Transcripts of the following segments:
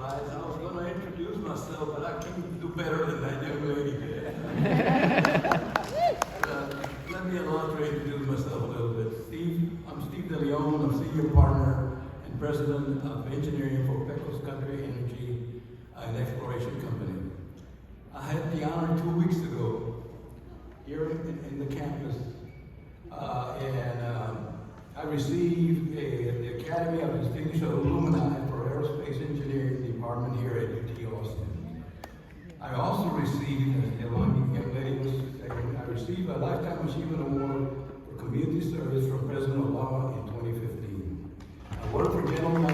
slides. I was going to introduce myself, but I couldn't do better than that young lady did. Let me allow to introduce myself a little bit. I'm Steve Deleon. I'm senior partner and president of engineering for Pecos Country Energy, an exploration company. I had the honor 2 weeks ago here in the campus, I received the Academy of Distinguished Alumni for Aerospace Engineering Department here at UT Austin. I also received, as the young lady was saying, I received a Lifetime Achievement Award for Community Service from President Obama in 2015. I worked for General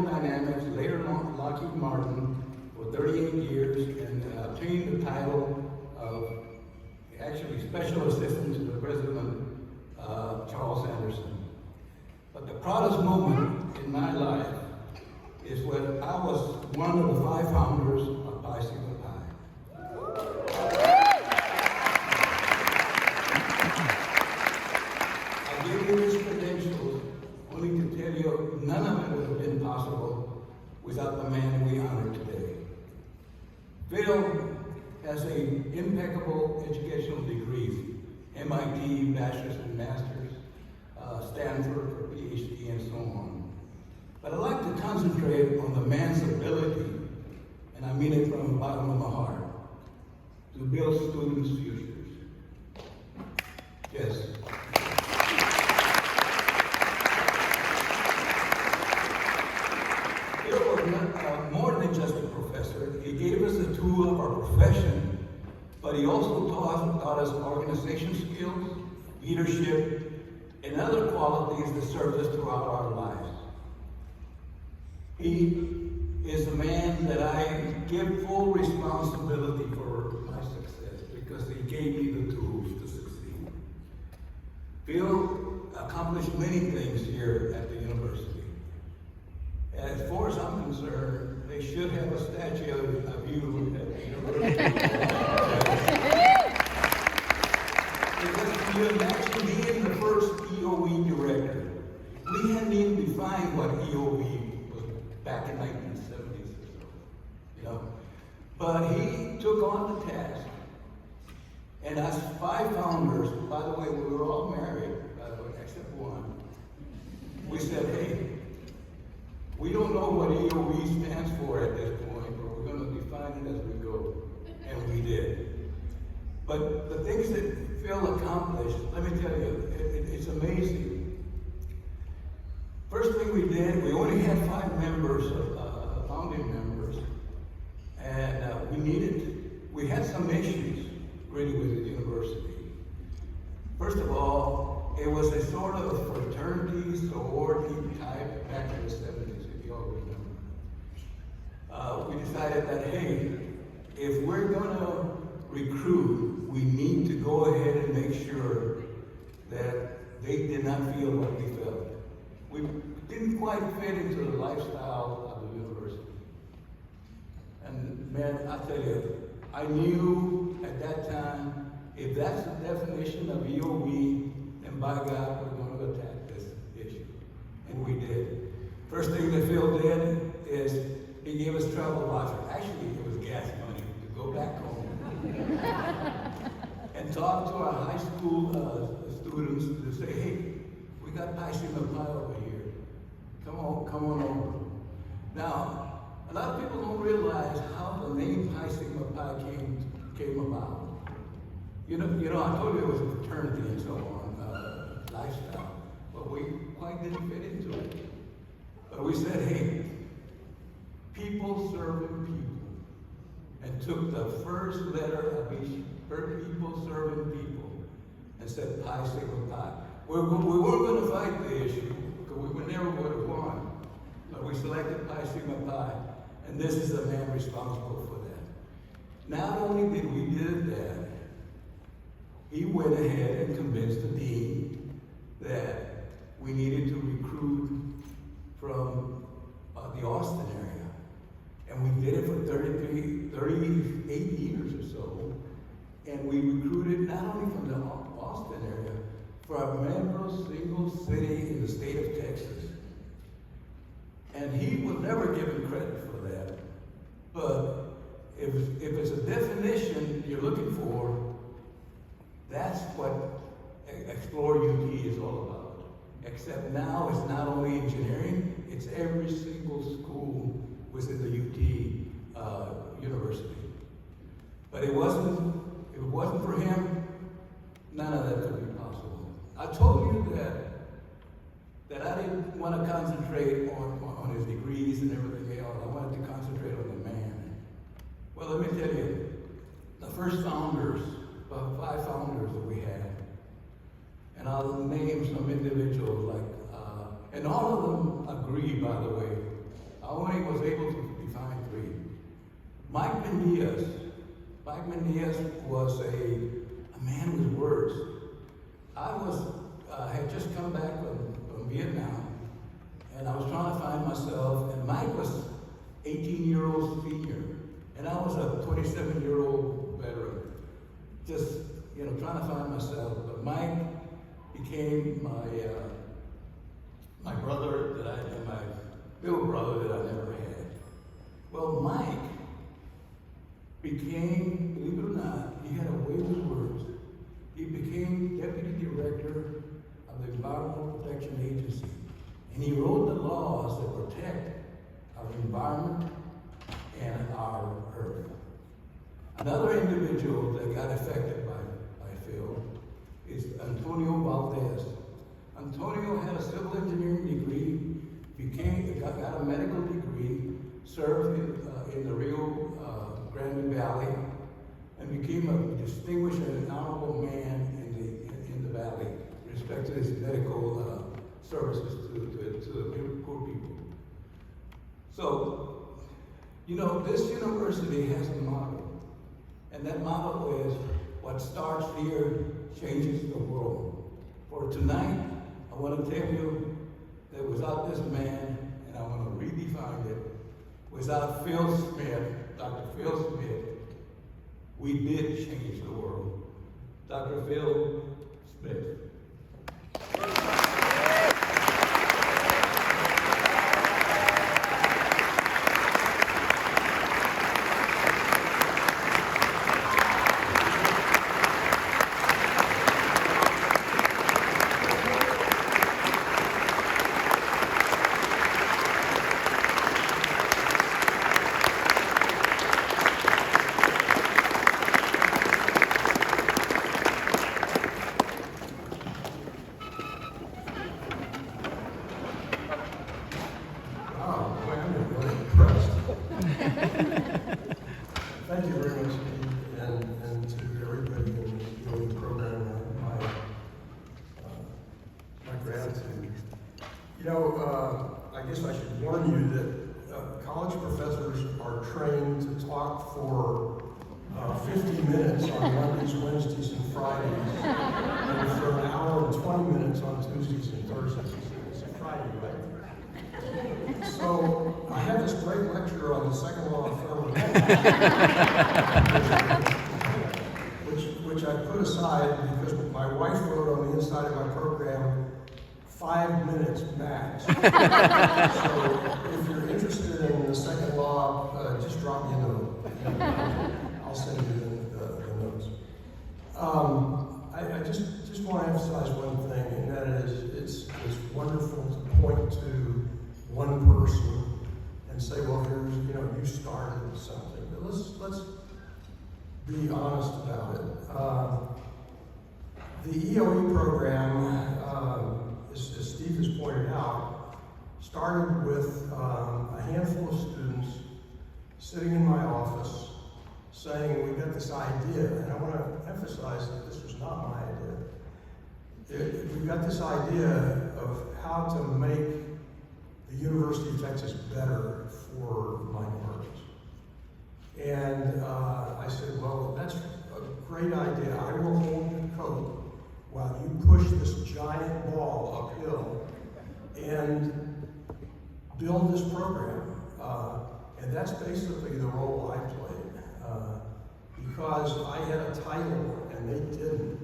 Dynamics, later Lockheed Martin, for 38 years and obtained the title of actually Special Assistant to the President, Charles Anderson. But the proudest moment in my life is when I was one of the 5 founders of Pi Sigma Pi. I give you these credentials only to tell you none of it would have been possible without the man we honor today. Phil has an impeccable educational degrees, MIT, bachelor's and master's, Stanford for PhD, and so on. But I'd like to concentrate on the man's ability, and I mean it from the bottom of my heart, to build students' futures. Yes. Phil was more than just a professor. He gave us a tool of our profession, but he also taught us organization skills, leadership, and other qualities that served us throughout our lives. He is the man that I give full responsibility for my success because he gave me the tools to succeed. Phil accomplished many things here at the university. As far as I'm concerned, they should have a statue of you at the university. Because you imagine being the first EOE director. We hadn't even defined what EOE was back in 1970s or so, you know. But he took on the task. And as 5 founders, by the way, we were all married, by the way, except one. We said, hey, we don't know what EOE stands for at this point, but we're going to define it as we go. And we did. But the things that Phil accomplished, let me tell you, it's amazing. First thing we did, we only had 5 members, founding members, and we had some issues really with the university. First of all, it was a sort of fraternity, sorority type back in the 70s, if you all remember. We decided that, hey, if we're going to recruit, we need to go ahead and make sure that they did not feel what we felt. We didn't quite fit into the lifestyle of the university. And man, I tell you, I knew at that time, if that's the definition of EOE, then by God, we're going to attack this issue. And we did. First thing that Phil did is he gave us travel voucher. Actually, it was gas money to go back home. And talk to our high school students to say, hey, we got Pi Sigma Pi over here. Come on over. Now, a lot of people don't realize how the name Pi Sigma Pi came about. You know, I told you it was a fraternity and so on, lifestyle, but we quite didn't fit into it. But we said, hey, people serving people, and took the first letter of each, people serving people, and said Pi Sigma Pi. We weren't going to fight the issue, because we would never would have won. But we selected Pi Sigma Pi, and this is the man responsible for that. Not only did we do that, he went ahead and convinced the dean that we needed to recruit from the Austin area. And we did it for 38 years or so. And we recruited not only from the Austin area, from every single city in the state of Texas. And he was never given credit for that. But if it's a definition you're looking for, that's what Explore UT is all about. Except now it's not only engineering, it's every single school within the UT university. But if it wasn't for him, none of that would be possible. I told you that I didn't want to concentrate on his degrees and everything else. I wanted to concentrate on the man. Well, let me tell you, the first founders, about 5 founders that we had, and I'll name some individuals and all of them agree, by the way. I only was able to define 3. Mike Mendias. Mike Mendias was a man with words. I had just come back from Vietnam, and I was trying to find myself, and Mike was 18-year-old senior, and I was a 27-year-old veteran. Just, trying to find myself. But Mike became my brother my little brother that I never had. Well, Mike became, believe it or not, he had a way with words. He became deputy director of the Environmental Protection Agency. And he wrote the laws that protect our environment and our earth. Another individual that got affected by Phil is Antonio Valdez. Antonio had a civil engineering degree, got a medical degree, served in the Rio Grande Valley, and became a distinguished and honorable man in the valley with respect to his medical services to the poor people. So, this university has a motto, and that motto is, what starts here changes the world. For tonight, I want to tell you that without this man, and I want to redefine it, without Phil Schmidt, Dr. Phil Schmidt, we did change the world. Dr. Phil Schmidt. Thank you very much, Steve, and to everybody in the EOE program, my gratitude. I guess I should warn you that college professors are trained to talk for 50 minutes on Mondays, Wednesdays, and Fridays, and for an hour and 20 minutes on Tuesdays and Thursdays. It's a Friday, right? So I have this great lecture on the second law of thermodynamics, which I put aside because my wife wrote on the inside of my program, 5 minutes max. So if you're interested in the second law, just drop me a note. I'll send you the notes. I just want to emphasize one thing, and that is it's wonderful to point to one person and say, well, here's, you started something. But let's be honest about it. The EOE program, as Steve has pointed out, started with a handful of students sitting in my office saying, we got this idea, and I want to emphasize that this was not my idea. We got this idea of how to make the University of Texas better for minorities. And I said, well, that's a great idea. I will hold your coat while you push this giant ball uphill and build this program. And that's basically the role I played. Because I had a title and they didn't,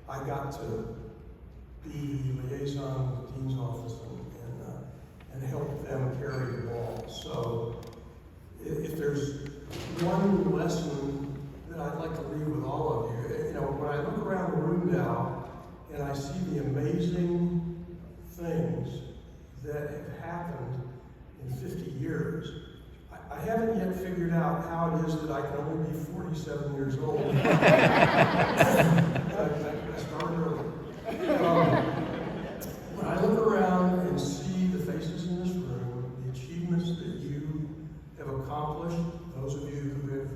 I got to be liaison with the dean's office and help them to carry the ball. So if there's one lesson that I'd like to leave with all of you, you know, when I look around the room now and I see the amazing things that have happened in 50 years, I haven't yet figured out how it is that I can only be 47 years old. I started early. When I look around and see the faces in this room, the achievements that you have accomplished, those of you who have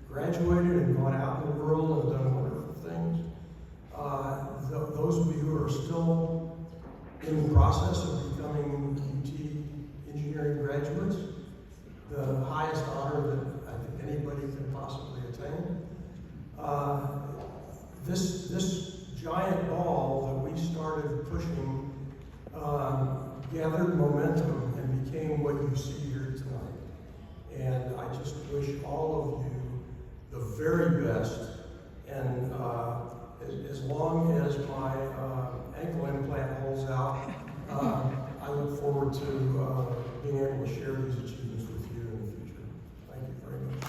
graduated and gone out in the world and done wonderful things, those of you who are still in the process of becoming UT engineering graduates, the highest honor that I think anybody can possibly attain. This giant ball that we started pushing gathered momentum and became what you see here tonight. And I just wish all of you the very best. And as long as my ankle implant holds out, I look forward to being able to share these achievements with you in the future. Thank you very much.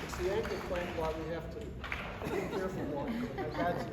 It's the ankle plant why we have to be careful walking. I got you.